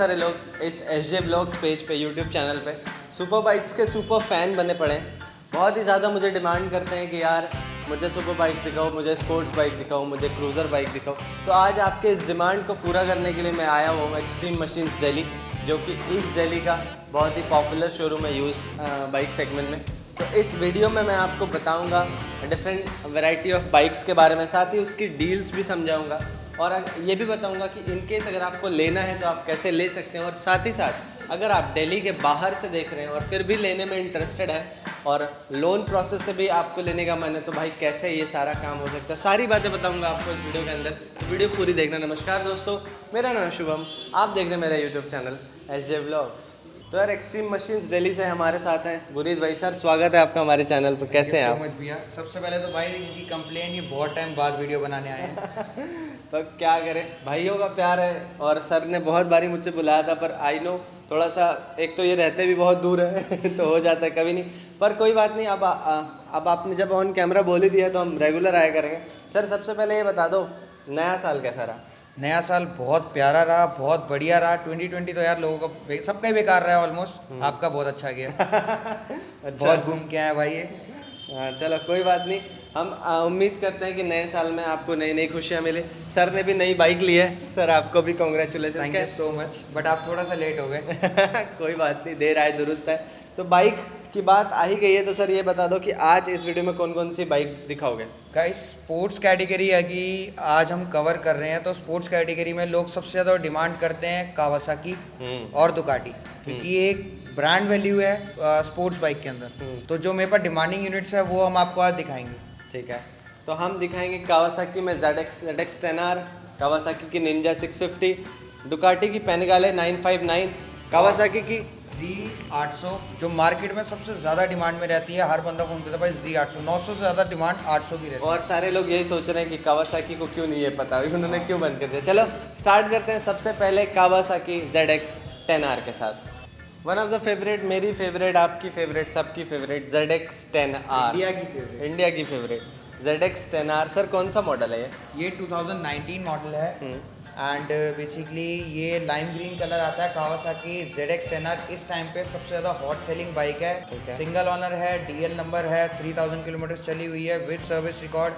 सारे लोग इस SJ Vlogs पेज पे यूट्यूब चैनल पे सुपर बाइक्स के सुपर फ़ैन बने पड़े हैं। बहुत ही ज़्यादा मुझे डिमांड करते हैं कि यार मुझे सुपर बाइक्स दिखाओ, मुझे स्पोर्ट्स बाइक दिखाओ, मुझे क्रूज़र बाइक दिखाओ। तो आज आपके इस डिमांड को पूरा करने के लिए मैं आया हूँ एक्सट्रीम मशीन्स दिल्ली, जो कि ईस्ट दिल्ली का बहुत ही पॉपुलर शोरूम है यूज्ड बाइक सेगमेंट में। तो इस वीडियो में मैं आपको बताऊंगा डिफरेंट वैरायटी ऑफ बाइक्स के बारे में, साथ ही उसकी डील्स भी समझाऊंगा और ये भी बताऊंगा कि इन केस अगर आपको लेना है तो आप कैसे ले सकते हैं। और साथ ही साथ अगर आप दिल्ली के बाहर से देख रहे हैं और फिर भी लेने में इंटरेस्टेड है और लोन प्रोसेस से भी आपको लेने का मन है, तो भाई कैसे ये सारा काम हो सकता है, सारी बातें बताऊंगा आपको इस वीडियो के अंदर। तो वीडियो पूरी देखना। नमस्कार दोस्तों, मेरा नाम शुभम, आप देख रहे हैं मेरा यूट्यूब चैनल SJ Vlogs। तो यार एक्सट्रीम मशीन्स दिल्ली से हमारे साथ हैं गुरीद भाई। सर स्वागत है आपका हमारे चैनल पर, कैसे हैं आप? भैया सबसे पहले तो भाई इनकी कंप्लेन, ये बहुत टाइम बाद वीडियो बनाने आए हैं। तो क्या करें, भाइयों का प्यार है। और सर ने बहुत बारी मुझसे बुलाया था, पर आई नो थोड़ा सा, एक तो ये रहते भी बहुत दूर है तो हो जाता है कभी नहीं, पर कोई बात नहीं। अब आपने जब ऑन कैमरा बोल ही दिया तो हम रेगुलर आया करेंगे। सर सबसे पहले ये बता दो, नया साल कैसा रहा? नया साल बहुत प्यारा रहा, बहुत बढ़िया रहा। 2020 तो यार लोगों का सबका ही बेकार रहा है ऑलमोस्ट। आपका बहुत अच्छा गया। अच्छा। बहुत घूम के आया भाई ये। हाँ चलो कोई बात नहीं। हम उम्मीद करते हैं कि नए साल में आपको नई नई खुशियाँ मिले। सर ने भी नई बाइक ली है, सर आपको भी congratulation. Thank you so much, but आप थोड़ा सा लेट हो गए। कोई बात नहीं, देर आए दुरुस्त है। तो बाइक की बात आ ही गई है, तो सर ये बता दो कि आज इस वीडियो में कौन कौन सी बाइक दिखाओगे? गाइस स्पोर्ट्स कैटेगरी है कि आज हम कवर कर रहे हैं, तो स्पोर्ट्स कैटेगरी में लोग सबसे ज़्यादा डिमांड करते हैं कावासाकी और दुकाटी, क्योंकि ये एक ब्रांड वैल्यू है स्पोर्ट्स बाइक के अंदर। तो जो मेरे पास डिमांडिंग यूनिट्स है वो हम आपको आज दिखाएंगे। ठीक है, तो हम दिखाएंगे कावासाकी में ZX 10R, कावासाकी की निंजा 650, दुकाटी की पेनिगाले 959, कावासाकी की Z800 जो मार्केट में सबसे ज़्यादा डिमांड में रहती है। हर बंदा फोन करता है भाई Z800, 900 से ज़्यादा डिमांड 800 की रहती है। और सारे लोग यही सोच रहे हैं कि कावासाकी को क्यों नहीं है पता, उन्होंने क्यों बंद कर दिया। चलो स्टार्ट करते हैं सबसे पहले कावासाकी ZX 10R के साथ। वन ऑफ द फेवरेट, मेरी फेवरेट, आपकी फेवरेट, सबकी फेवरेट ZX 10R, इंडिया की फेवरेट ZX 10R। सर कौन सा मॉडल है ये 2019 मॉडल है एंड बेसिकली ये लाइम ग्रीन कलर आता है। कावासाकी ZX 10R इस टाइम पे सबसे ज़्यादा हॉट सेलिंग बाइक है। सिंगल ओनर है, DL नंबर है, 3000 किलोमीटर चली हुई है विद सर्विस रिकॉर्ड।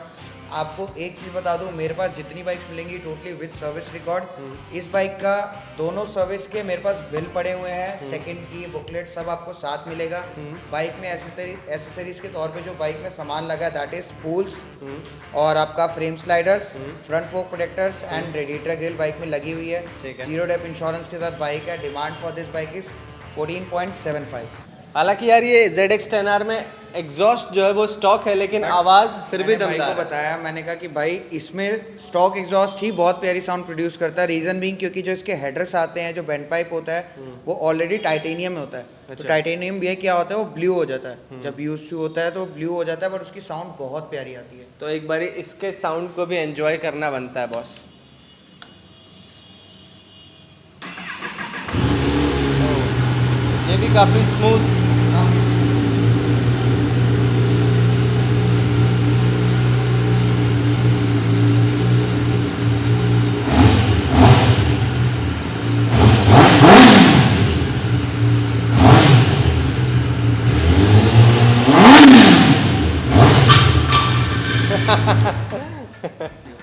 आपको एक चीज़ बता दूं, मेरे पास जितनी बाइक्स मिलेंगी टोटली विद सर्विस रिकॉर्ड। इस बाइक का दोनों सर्विस के मेरे पास बिल पड़े हुए हैं, सेकंड की बुकलेट सब आपको साथ मिलेगा। बाइक में एसेसरीज के तौर पे जो बाइक में सामान लगा है दैट इज स्पूल्स और आपका frame sliders, front folk protectors and radiator grille bike में लगी हुई है। 0 डेप इंश्योरेंस के साथ बाइक है। Demand for this bike is 14.75। हालांकि यार ये ZX 10R में एग्जॉस्ट जो है वो स्टॉक है, लेकिन आवाज़ फिर भी दमदार है। भाई को बताया, मैंने कहा कि भाई इसमें स्टॉक एग्जॉस्ट ही बहुत प्यारी साउंड प्रोड्यूस करता है। रीज़न बीइंग क्योंकि जो इसके हेडर्स आते हैं, जो बेंड पाइप होता है वो ऑलरेडी टाइटेनियम में होता है। अच्छा। तो टाइटेनियम भी क्या होता है, वो ब्लू हो जाता है जब यूज टू होता है, तो ब्लू हो जाता है, बट उसकी साउंड बहुत प्यारी आती है। तो एक बारी इसके साउंड को भी एंजॉय करना बनता है बॉस। ये भी काफ़ी स्मूथ।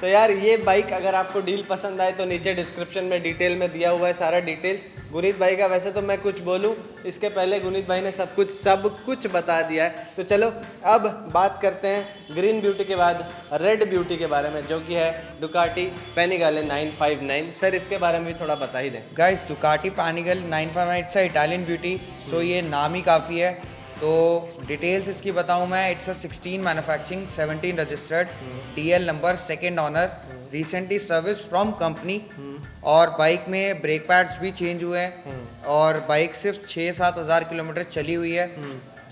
तो यार ये बाइक अगर आपको डील पसंद आए तो नीचे डिस्क्रिप्शन में डिटेल में दिया हुआ है सारा डिटेल्स गुनीत भाई का। वैसे तो मैं कुछ बोलूं इसके पहले गुनीत भाई ने सब कुछ बता दिया है। तो चलो अब बात करते हैं ग्रीन ब्यूटी के बाद रेड ब्यूटी के बारे में, जो कि है दुकाटी पेनिगाले 959। सर इसके बारे में भी थोड़ा बता ही दें। गाइस दुकाटी पेनिगाले 959 से इटालियन ब्यूटी, सो ये नाम ही काफ़ी है। तो डिटेल्स इसकी बताऊं मैं, it's a 16 manufacturing, 17 registered, DL number, second honour, recently service from company. और बाइक में ब्रेक पैड्स भी चेंज हुए हैं और बाइक सिर्फ 6-7 हज़ार किलोमीटर चली हुई है।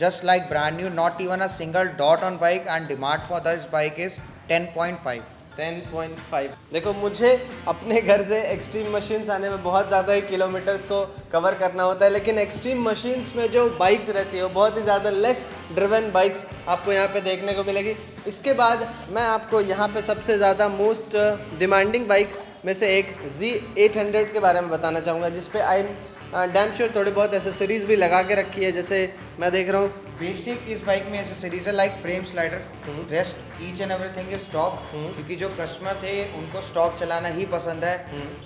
Just like brand new, not even a single dot on bike and demand for this bike is 10.5। 10.5। देखो मुझे अपने घर से एक्सट्रीम मशीन्स आने में बहुत ज़्यादा ही किलोमीटर्स को कवर करना होता है, लेकिन एक्सट्रीम मशीन्स में जो बाइक्स रहती है वो बहुत ही ज़्यादा लेस ड्रिवन बाइक्स आपको यहाँ पे देखने को मिलेगी। इसके बाद मैं आपको यहाँ पे सबसे ज़्यादा मोस्ट डिमांडिंग बाइक में से एक Z800 के बारे में बताना चाहूँगा, जिस पे आई एम डैम श्योर थोड़ी बहुत एसेसरीज भी लगा के रखी है। जैसे मैं देख रहा हूँ बेसिक इस बाइक में एसेसरीज है like frame slider, rest each and everything is stock, क्योंकि जो कस्टमर थे उनको स्टॉक चलाना ही पसंद है।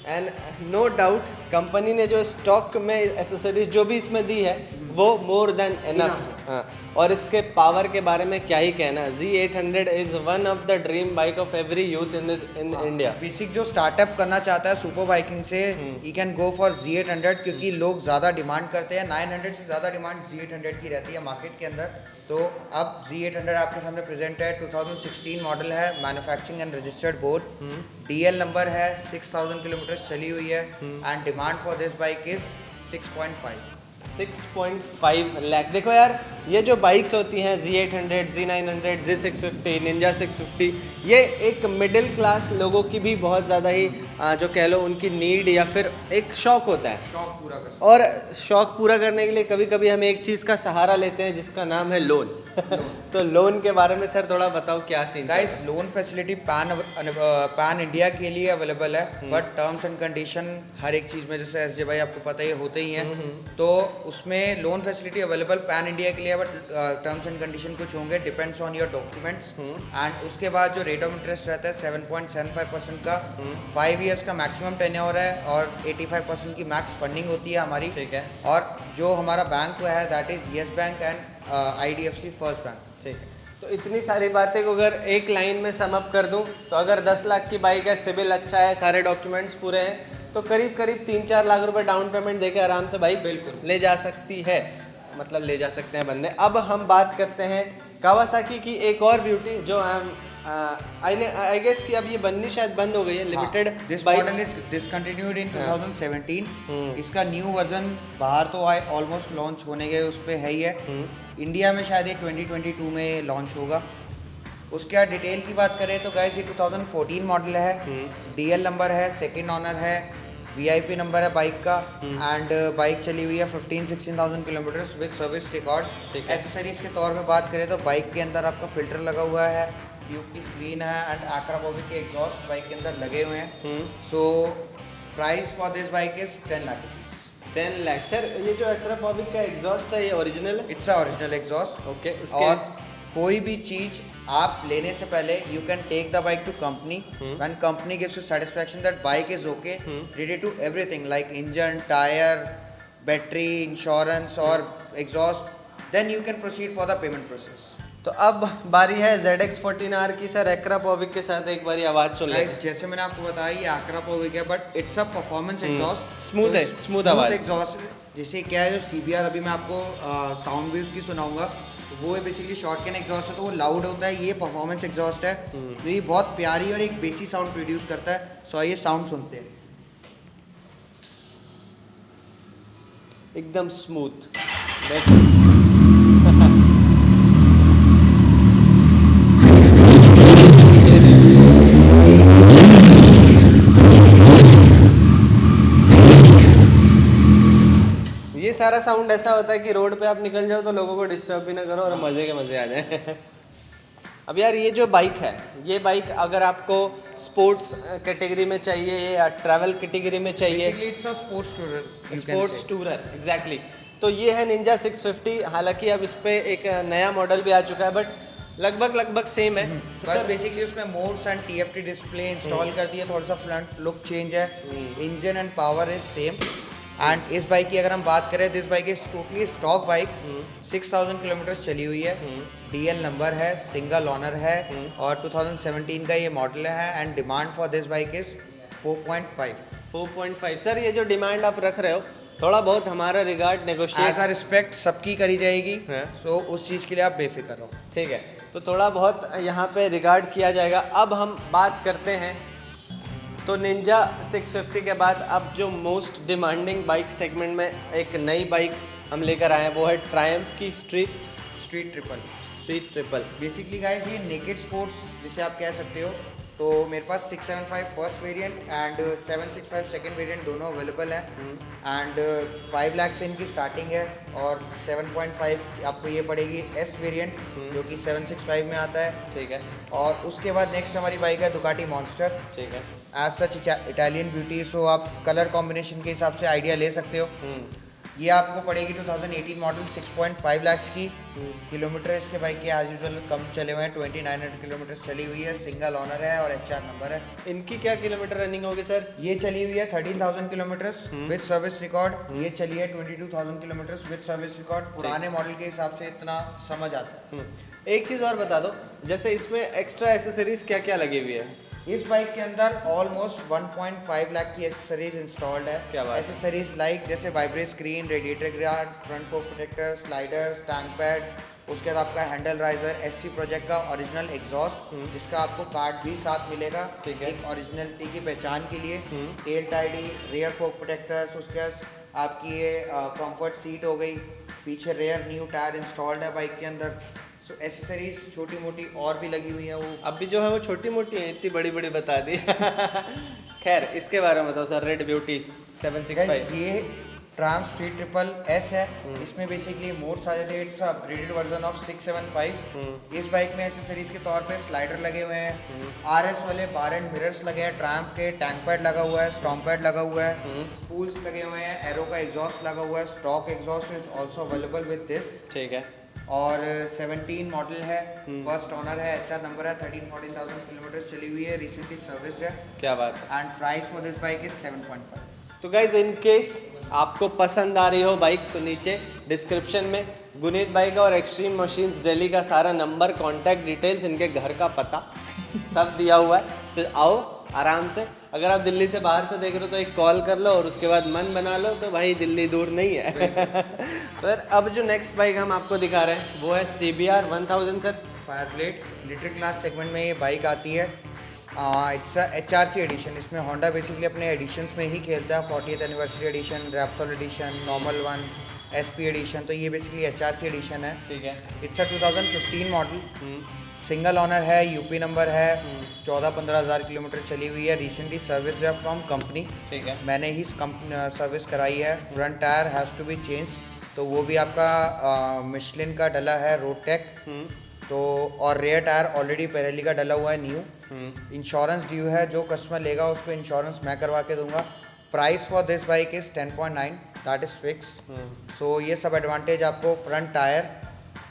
एंड नो डाउट कंपनी ने जो स्टॉक में एसेसरीज जो भी इसमें दी है वो मोर देन एनफ। हाँ, और इसके पावर के बारे में क्या ही कहना। Z800 is one of the dream bike of every youth in India. Basic जो स्टार्टअप करना चाहता है सुपर बाइकिंग से, he can go for Z800, क्योंकि लोग ज़्यादा डिमांड करते हैं। 900 से ज़्यादा डिमांड Z800 की रहती है मार्केट के अंदर। तो अब Z800 आपके सामने प्रेजेंट है। 2016 मॉडल है, manufacturing and registered board, DL number है, 6000 किलोमीटर चली हुई है, and demand for this bike is 6.5 lakh. देखो यार, ये जो बाइक्स होती हैं Z800, Z900, Z650, निंजा 650, ये एक मिडिल क्लास लोगों की भी बहुत ज़्यादा ही जो कह लो उनकी नीड या फिर एक शौक होता है। शौक पूरा कर और शौक पूरा करने के लिए कभी कभी हम एक चीज़ का सहारा लेते हैं जिसका नाम है लोन। तो लोन के बारे में सर थोड़ा बताओ, क्या scene? Guys, loan facility pan India के लिए अवेलेबल है, बट टर्म्स एंड कंडीशन हर एक चीज़ में, जैसे SJ भाई आपको पता ही होते ही हैं, तो उसमें loan facility available pan India के लिए, बट टर्म्स एंड कंडीशन कुछ होंगे, depends on your documents. And उसके बाद जो रेट ऑफ इंटरेस्ट रहता है 7.75% का, 5 ईयर्स का मैक्सिमम टेन्योर है, और 85% की मैक्स फंडिंग होती है हमारी। ठीक है। और जो हमारा बैंक है that is yes bank and IDFC first bank. ठीक है। तो इतनी सारी बातें को अगर एक लाइन में सम अप कर दूं, तो अगर 10 लाख की बाइक है, सिविल अच्छा है, सारे डॉक्यूमेंट्स पूरे हैं, तो करीब करीब 3-4 लाख रुपए डाउन पेमेंट देके आराम से बाइक बिल्कुल ले जा सकती है, मतलब ले जा सकते हैं बंदे। अब हम बात करते हैं कावासाकी की एक और ब्यूटी, जो आई गेस कि अब ये बननी शायद बंद हो गई है, limited this bikes. Model is discontinued in 2017। इसका न्यू वर्जन बाहर तो आए ऑलमोस्ट लॉन्च होने गए, उस पे है ही है। इंडिया में शायद ये 2022 में लॉन्च होगा। उसके बाद डिटेल की बात करें तो गाइस, ये 2014 मॉडल है, DL नंबर है, सेकंड ऑनर है, VIP नंबर है बाइक का, एंड बाइक चली हुई है 15-16,000 kilometre with service record. Accessories के तौर पे बात करें तो बाइक के अंदर आपका फिल्टर लगा हुआ है, ट्यूब की स्क्रीन है, एंड Akrapovic के एग्जॉस्ट बाइक के अंदर लगे हुए हैं। So price for this bike is 10 lakh. 10 lakh. Sir ये जो Akrapovic का एग्जॉस्ट है, ये ओरिजिनल है? It's a original exhaust. Okay. और कोई भी चीज आप लेने से पहले you can take the bike to company, when company gives you satisfaction that bike is okay related to everything like engine, tyre, battery, insurance और exhaust, then you can proceed for the payment process. तो अब बारी है ZX14R की। Sir Akrapovic के साथ एक बारी आवाज सुन ले। गाइस, जैसे मैंने आपको बताया ये Akrapovic है, but it's a performance exhaust. Smooth है, स्मूथ आवाज एग्जॉस्ट। जैसे क्या है, जो CBR अभी मैं आपको साउंड भी उसकी सुनाऊंगा, तो वो बेसिकली शॉर्ट कैन एग्जॉस्ट है, तो वो लाउड होता है। ये परफॉर्मेंस एग्जॉस्ट है, तो ये बहुत प्यारी और एक बेसी साउंड प्रोड्यूस करता है। सो ये साउंड सुनते हैं, एकदम स्मूथ। ये सारा साउंड ऐसा होता है कि रोड पे आप निकल जाओ तो लोगों को डिस्टर्ब भी ना करो और मजे के मजे आ जाए। अब यार ये जो बाइक है, ये बाइक अगर आपको स्पोर्ट्स कैटेगरी में चाहिए या ट्रैवल कैटेगरी में चाहिए, it's a sports tourer. Sports tourer, exactly. तो ये है निंजा 650। हालांकि अब इस पे एक नया मॉडल भी आ चुका है, बट लगभग सेम है। तो बस सर बेसिकली उसमें modes and TFT display install कर दिया, थोड़ा सा फ्रंट लुक चेंज है, engine and power is same. And इस बाइक की अगर हम बात करें, this bike is totally stock bike, 6000 kilometre चली हुई है, DL नंबर है, सिंगल ऑनर है, और 2017 का ये मॉडल है। And demand for this bike is 4.5। Sir ये जो डिमांड आप रख रहे हो, थोड़ा बहुत हमारा regard negotiate as a respect सबकी करी जाएगी, हाँ। सो उस चीज़ के लिए आप बेफिक्र रहो। ठीक है, तो थोड़ा बहुत यहाँ पे रिगार्ड किया जाएगा। अब हम बात करते हैं, तो निंजा 650 के बाद अब जो मोस्ट डिमांडिंग बाइक सेगमेंट में एक नई बाइक हम लेकर आए हैं, वो है ट्रायम्फ की स्ट्रीट ट्रिपल। बेसिकली गाइस, ये नेकेड स्पोर्ट्स जिसे आप कह सकते हो, तो मेरे पास 675 first variant and 765 second variant दोनों अवेलेबल हैं एंड 5 लाख से इनकी स्टार्टिंग है और 7.5 आपको ये पड़ेगी एस वेरिएंट जो कि 765 में आता है। ठीक है। और उसके बाद नेक्स्ट हमारी बाइक है दुकाटी मॉन्स्टर। ठीक है। एज सच इटालियन ब्यूटी, सो आप कलर कॉम्बिनेशन के हिसाब से आइडिया ले सकते हो। ये आपको पड़ेगी 2018 मॉडल 6.5 लाख की। किलोमीटर इसके बाइक के एज यूजुअल कम चले हुए हैं, 2900 किलोमीटर चली हुई है, सिंगल ओनर है और HR नंबर है। इनकी क्या किलोमीटर रनिंग होगी सर? ये चली हुई है 13,000 किलोमीटर विद सर्विस रिकॉर्ड। ये चली है 22,000 किलोमीटर विद सर्विस रिकॉर्ड। पुराने मॉडल के हिसाब से इतना समझ आता है। एक चीज़ और बता दो, जैसे इसमें एक्स्ट्रा एसेसरीज क्या क्या लगी हुई है? इस बाइक के अंदर ऑलमोस्ट 1.5 लाख की एसेसरीज इंस्टॉल्ड है। क्या बात है? एसेसरीज लाइक जैसे vibrate screen, radiator guard, front fork protector, sliders, tank pad, उसके बाद आपका हैंडल राइजर, SC प्रोजेक्ट का ओरिजिनल एग्जॉस्ट जिसका आपको कार्ड भी साथ मिलेगा ठीक है। एक ओरिजिनलिटी की पहचान के लिए। टेल टाइडी, रियर फोक प्रोटेक्टर्स, उसके बाद आपकी ये कंफर्ट सीट हो गई, पीछे रेयर न्यू टायर इंस्टॉल्ड है बाइक के अंदर। सो एसेसरीज छोटी मोटी और भी लगी हुई हैं। वो अभी जो है वो छोटी मोटी है, इतनी बड़ी बड़ी बता दी। खैर इसके बारे में बताओ सर। रेड ब्यूटी 765 ये ट्राम स्ट्रीट ट्रिपल एस है। इसमें बेसिकली मोड्स आ जाते हैं, इट्स अपग्रेडेड वर्जन ऑफ 675। इस बाइक में एसेसरीज के तौर पे स्लाइडर लगे हुए हैं, RS वाले बार एंड मिरर्स लगे हैं, ट्रैम्प के टैंक पैड लगा हुआ है, स्टॉम्प पैड लगा हुआ है, स्पूल्स लगे हुए हैं, एरो का एग्जॉस्ट लगा हुआ है, stock exhaust is also available with this. ठीक है। और 17 मॉडल है, फर्स्ट ओनर है, HR नंबर है, 13-14,000 किलोमीटर चली हुई है, रिसेंटली सर्विस है। क्या बात है। And price for this bike is 7.5। तो गाइज इन केस आपको पसंद आ रही हो बाइक तो नीचे डिस्क्रिप्शन में गुनीत भाई का और एक्सट्रीम मशीन्स दिल्ली का सारा नंबर, कॉन्टैक्ट डिटेल्स, इनके घर का पता सब दिया हुआ है। तो आओ आराम से। अगर आप दिल्ली से बाहर से देख रहे हो तो एक कॉल कर लो और उसके बाद मन बना लो, तो भाई दिल्ली दूर नहीं है। तो यार अब जो नेक्स्ट बाइक हम आपको दिखा रहे हैं वो है CBR 1000 sir. Fireblade litre class segment में ये बाइक आती है। It's HRC edition. इसमें होंडा बेसिकली अपने एडिशंस में ही खेलता है, 40th anniversary edition, Repsol edition, normal one, SP edition. तो ये बेसिकली HRC एडिशन है। ठीक है। इट्स 2015 मॉडल, सिंगल ओनर है, यूपी नंबर है, 14-15 हज़ार किलोमीटर चली हुई है, रिसेंटली सर्विस है फ्रॉम कंपनी। ठीक है। मैंने ही सर्विस कराई है। Front tyre has to be change, तो वो भी आपका मिशलिन का डला है, रोटेक। तो और रेयर टायर ऑलरेडी पेरेली का डला हुआ है न्यू। इंश्योरेंस ड्यू है, जो कस्टमर लेगा उस पर इंश्योरेंस मैं करवा के दूंगा। Price for this bike is 10.9, that is fixed. So ये सब एडवांटेज आपको फ्रंट टायर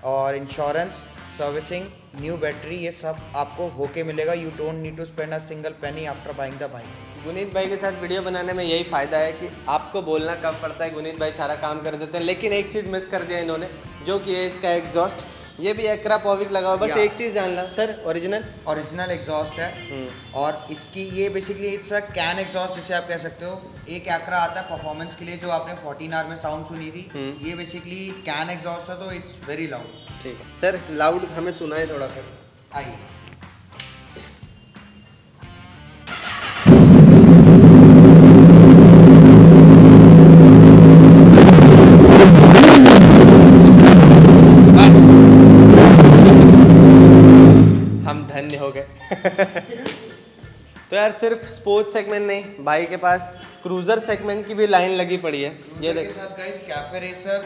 और इंश्योरेंस, सर्विसिंग, न्यू बैटरी, ये सब आपको होके मिलेगा। You don't need to spend a single penny after buying the bike. Guneet भाई के साथ वीडियो बनाने में यही फ़ायदा है कि आपको बोलना कम पड़ता है, गुनीत भाई सारा काम कर देते हैं। लेकिन एक चीज़ मिस कर दिया इन्होंने, जो कि है इसका एग्जॉस्ट। ये भी एक्रा पॉविक लगा हुआ। बस एक चीज़ जानना सर, ओरिजिनल एग्जॉस्ट है। और इसकी ये basically it's a can exhaust जिसे आप कह सकते हो। एक एक्रा आता है परफॉर्मेंस के लिए, जो आपने 14R में साउंड सुनी थी। ये बेसिकली कैन एग्जॉस्ट है, तो इट्स वेरी लाउड। ठीक है सर, लाउड हमें सुनाए थोड़ा फिर। आइए। हम धन्य हो गए। तो यार सिर्फ स्पोर्ट्स सेगमेंट नहीं, भाई के पास क्रूजर सेगमेंट की भी लाइन लगी पड़ी है। ये के साथ गाइस कैफे रेसर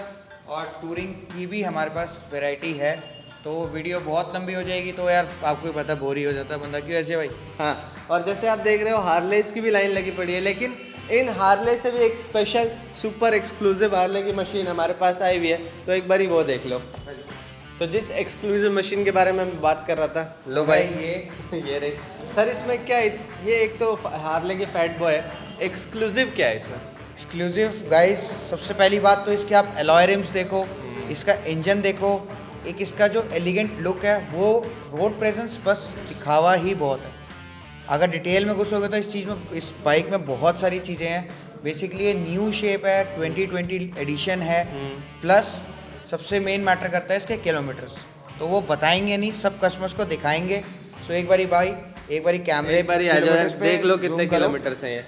और टूरिंग की भी हमारे पास वैरायटी है। तो वीडियो बहुत लंबी हो जाएगी, तो यार आपको ही पता बोर ही हो जाता है बंदा, क्यों ऐसे भाई। हाँ, और जैसे आप देख रहे हो हार्लेस की भी लाइन लगी पड़ी है, लेकिन इन हार्ले से भी एक स्पेशल सुपर एक्सक्लूसिव हार्ले की मशीन हमारे पास आई हुई है। तो एक बारी वो देख लो। तो जिस एक्सक्लूसिव मशीन के बारे में मैं बात कर रहा था, लो भाई ये रही सर। इसमें क्या है, ये एक तो हार्ले की फैट बॉय है, एक्सक्लूसिव क्या है इसमें? एक्सक्लूसिव गाइस, सबसे पहली बात तो इसके आप एलॉय रिम्स देखो, इसका इंजन देखो, एक इसका जो एलिगेंट लुक है, वो रोड प्रेजेंस बस दिखावा ही बहुत है। अगर डिटेल में घुसोगे तो इस चीज़ में, इस बाइक में बहुत सारी चीज़ें हैं। बेसिकली ये न्यू शेप है, 2020 एडिशन है, प्लस सबसे मेन मैटर करता है इसके किलोमीटर्स। तो वो बताएंगे नहीं, सब कस्टमर्स को दिखाएंगे। सो एक बारी भाई, एक बारी कैमरे पर आ जाओ यार, देख लो कितने किलोमीटर्स हैं ये।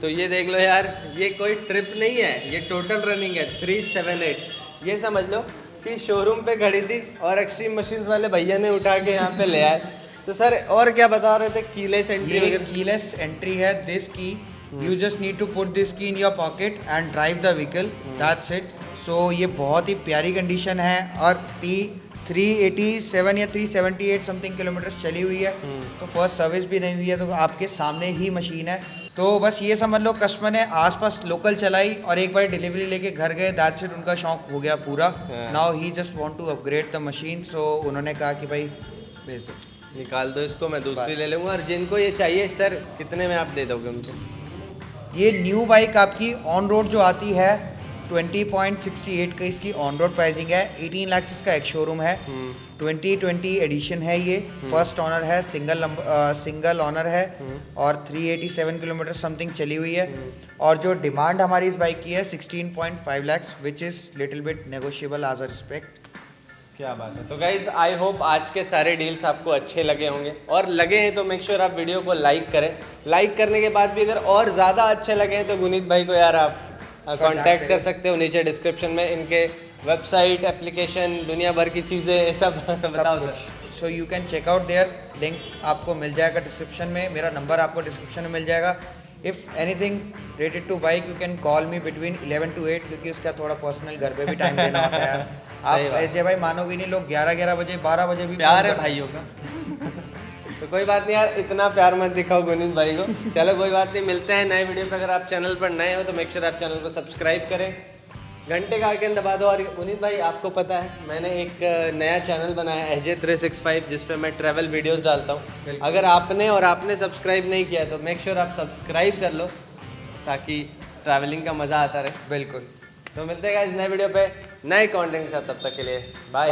तो ये देख लो यार, ये कोई ट्रिप नहीं है, ये टोटल रनिंग है 378। ये समझ लो कि शोरूम पे खड़ी थी और एक्सट्रीम मशीन्स वाले भैया ने उठा के यहाँ पे ले आए। तो सर और क्या बता रहे थे, कीलेस एंट्री ये वगैरह? कीलेस एंट्री है. This key you just need to put this key in your pocket and drive the vehicle, that's it. So ये बहुत ही प्यारी कंडीशन है और 387 या 378 समथिंग किलोमीटर्स चली हुई है. तो फर्स्ट सर्विस भी नहीं हुई है, तो आपके सामने ही मशीन है. तो बस ये समझ लो कस्टमर ने आसपास लोकल चलाई और एक बार डिलीवरी लेके घर गए, दैट्स इट. उनका शौक हो गया पूरा. Now he just want to upgrade the machine. So उन्होंने कहा कि भाई भेज दो, निकाल दो इसको, मैं दूसरी ले लूँगा. और जिनको ये चाहिए सर, कितने में आप दे दोगे उनको? ये न्यू बाइक आपकी ऑन रोड जो आती है 20.68 का इसकी ऑन रोड प्राइसिंग है. 18 लाख इसका एक शोरूम है. 2020 एडिशन है ये. फर्स्ट ऑनर है, सिंगल ऑनर है और 387 किलोमीटर समथिंग चली हुई है. और जो डिमांड हमारी इस बाइक की है 16.5 lakh, which is little bit negotiable as a respect. क्या बात है. तो गाइज आई होप आज के सारे डील्स आपको अच्छे लगे होंगे, और लगे हैं तो मेक श्योर आप वीडियो को लाइक करें. लाइक करने के बाद भी अगर और ज़्यादा अच्छे लगे हैं तो गुनीत भाई को यार आप कांटेक्ट कर सकते हो. नीचे डिस्क्रिप्शन में इनके वेबसाइट, एप्लीकेशन, दुनिया भर की चीज़ें सब बताओ sir. So you can check out there. Link आपको मिल जाएगा डिस्क्रिप्शन में. मेरा नंबर आपको डिस्क्रिप्शन में मिल जाएगा. If anything related to bike you can call me between 11 to 8, क्योंकि उसका थोड़ा पर्सनल घर पे भी टाइम देना होता है यार. आप ऐसे भाई मानोगे नहीं, लोग 11 बजे 12 बजे भी प्यार है भाइयों का. तो कोई बात नहीं यार, इतना प्यार मत दिखाओ गुनीत भाई को. चलो कोई बात नहीं, मिलते हैं नए वीडियो पे. अगर आप चैनल पर नए हो तो मेक श्योर आप चैनल को सब्सक्राइब करें, घंटे का आइकन दबा दो. और गुनीत भाई आपको पता है मैंने एक नया चैनल बनाया है SJ365, जिस पे मैं ट्रैवल वीडियोस डालता हूँ. अगर आपने सब्सक्राइब नहीं किया तो मेक श्योर आप सब्सक्राइब कर लो, ताकि ट्रैवलिंग का मज़ा आता रहे. बिल्कुल. तो मिलते हैं गाइस नए वीडियो पे नए कंटेंट के साथ. तब तक के लिए बाय.